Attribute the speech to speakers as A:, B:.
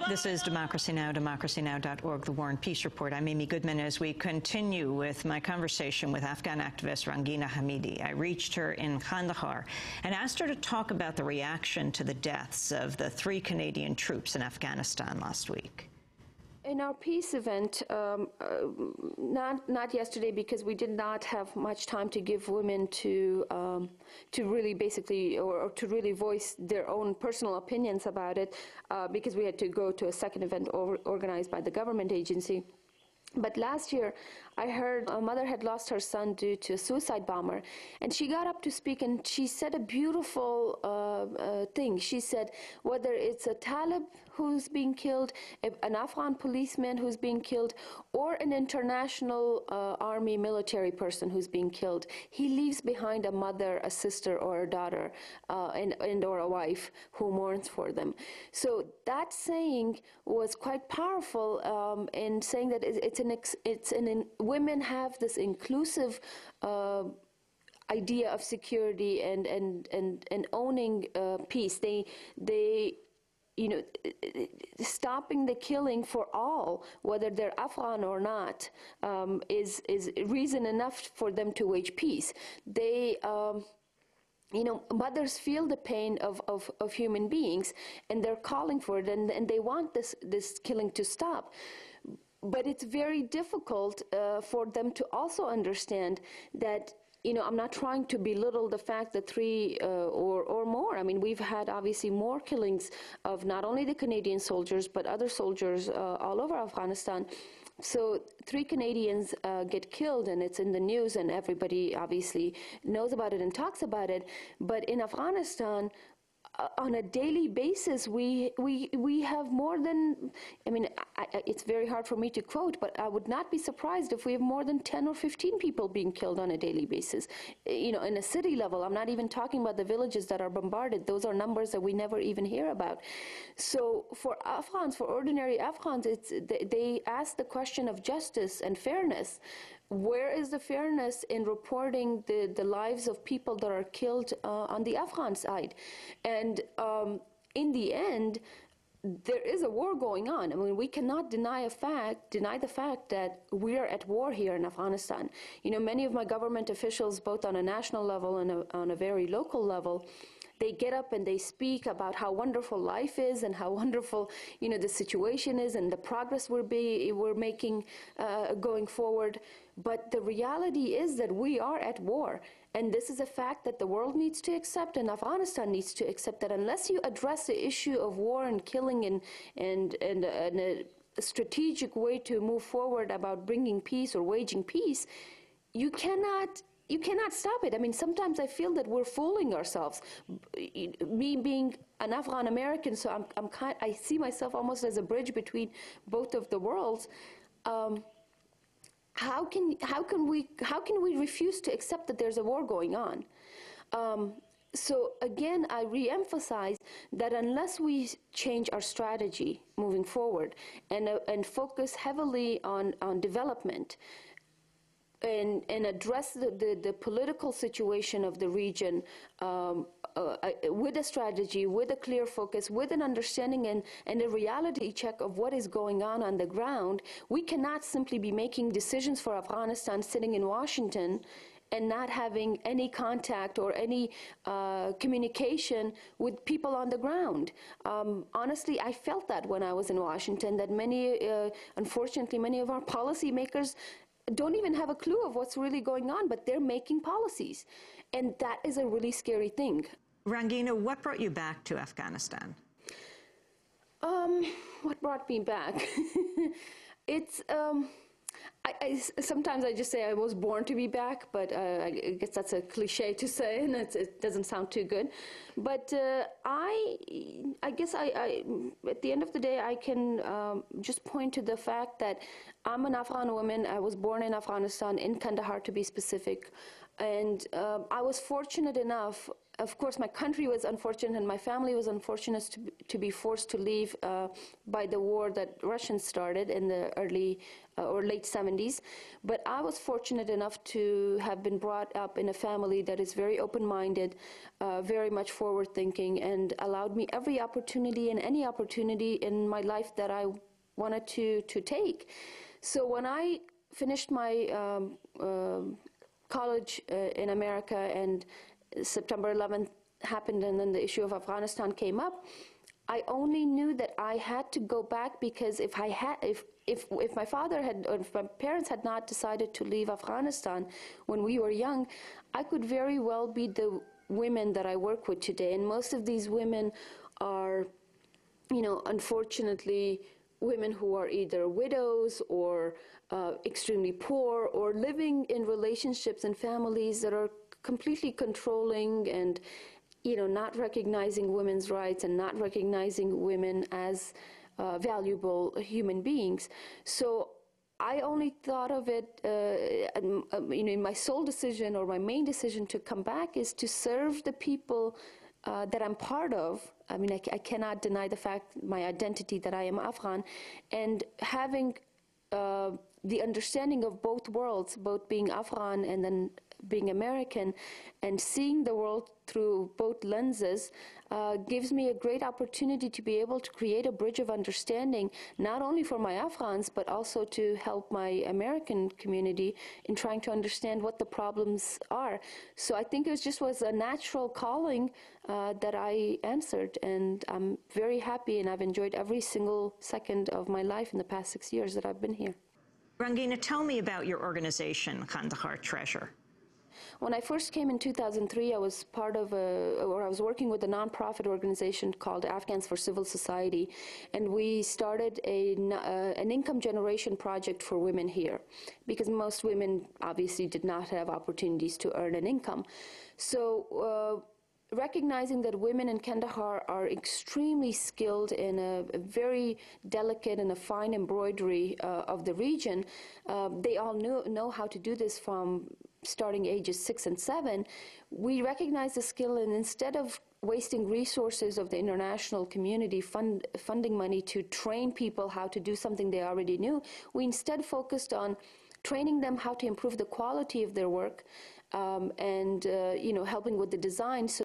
A: This is Democracy Now!, democracynow.org, the War and Peace Report. I'm Amy Goodman as we continue with my conversation with Afghan activist Rangina Hamidi. I reached her in Kandahar and asked her to talk about the reaction to the deaths of the 3 Canadian troops in Afghanistan last week.
B: In our peace event, not yesterday, because we did not have much time to give women to really basically or to really voice their own personal opinions about it, because we had to go to a second event organized by the government agency. But last year, I heard a mother had lost her son due to a suicide bomber, and she got up to speak, and she said a beautiful thing. She said, whether it's a Talib who's being killed, an Afghan policeman who's being killed, or an international army military person who's being killed, he leaves behind a mother, a sister, or a daughter, and or a wife who mourns for them. So that saying was quite powerful in saying that women have this inclusive idea of security and owning peace. They stopping the killing for all, whether they're Afghan or not, is reason enough for them to wage peace. They mothers feel the pain of human beings, and they're calling for it, and they want this killing to stop. But it's very difficult for them to also understand that, I'm not trying to belittle the fact that 3 or more. I mean, we've had obviously more killings of not only the Canadian soldiers, but other soldiers all over Afghanistan. So 3 Canadians get killed, and it's in the news, and everybody obviously knows about it and talks about it. But in Afghanistan, on a daily basis, we have more than, it's very hard for me to quote, but I would not be surprised if we have more than 10 or 15 people being killed on a daily basis. In a city level, I'm not even talking about the villages that are bombarded. Those are numbers that we never even hear about. So for Afghans, for ordinary Afghans, they ask the question of justice and fairness. Where is the fairness in reporting the lives of people that are killed on the Afghan side? And in the end, there is a war going on. I mean, we cannot deny the fact that we are at war here in Afghanistan. Many of my government officials, both on a national level and on a very local level, they get up and they speak about how wonderful life is and how wonderful, the situation is and the progress we're making going forward. But the reality is that we are at war. And this is a fact that the world needs to accept, and Afghanistan needs to accept, that unless you address the issue of war and killing and a strategic way to move forward about bringing peace or waging peace, you cannot stop it. I mean, sometimes I feel that we're fooling ourselves. Me being an Afghan American, so I see myself almost as a bridge between both of the worlds. How can we refuse to accept that there's a war going on? So again, I re-emphasize that unless we change our strategy moving forward and focus heavily on development, and address the political situation of the region with a strategy, with a clear focus, with an understanding and a reality check of what is going on the ground, we cannot simply be making decisions for Afghanistan sitting in Washington and not having any contact or any communication with people on the ground. Honestly, I felt that when I was in Washington, that unfortunately, many of our policymakers don't even have a clue of what's really going on, but they're making policies. And that is a really scary thing.
A: Rangina, what brought you back to Afghanistan?
B: What brought me back? It's, sometimes I just say I was born to be back, but I guess that's a cliche to say, and it doesn't sound too good. But I guess at the end of the day, I can just point to the fact that I'm an Afghan woman. I was born in Afghanistan, in Kandahar to be specific. And I was fortunate enough, of course my country was unfortunate and my family was unfortunate to be forced to leave by the war that Russians started in the early or late 70s. But I was fortunate enough to have been brought up in a family that is very open-minded, very much forward-thinking, and allowed me every opportunity and any opportunity in my life that I wanted to take. So when I finished my college in America, and September 11th happened, and then the issue of Afghanistan came up, I only knew that I had to go back, because if my father had, or if my parents had not decided to leave Afghanistan when we were young, I could very well be the women that I work with today. And most of these women are, you know, unfortunately, women who are either widows or extremely poor, or living in relationships and families that are completely controlling and, you know, not recognizing women's rights and not recognizing women as valuable human beings. So I only thought of it, you know, in my sole decision, or my main decision to come back, is to serve the people that I'm part of. I mean, I cannot deny the fact, my identity, that I am Afghan, and having the understanding of both worlds, both being Afghan and then being American, and seeing the world through both lenses, gives me a great opportunity to be able to create a bridge of understanding, not only for my Afghans, but also to help my American community in trying to understand what the problems are. So I think it just was a natural calling that I answered, and I'm very happy, and I've enjoyed every single second of my life in the past 6 years that I've been here.
A: Rangina, tell me about your organization, Kandahar Treasure.
B: When I first came in 2003, I was part of I was working with a nonprofit organization called Afghans for Civil Society, and we started an income generation project for women here, because most women obviously did not have opportunities to earn an income. So recognizing that women in Kandahar are extremely skilled in a very delicate and a fine embroidery of the region, they all know how to do this from starting ages 6 and 7, we recognize the skill, and instead of wasting resources of the international community funding money to train people how to do something they already knew, we instead focused on training them how to improve the quality of their work, and you know, helping with the design. So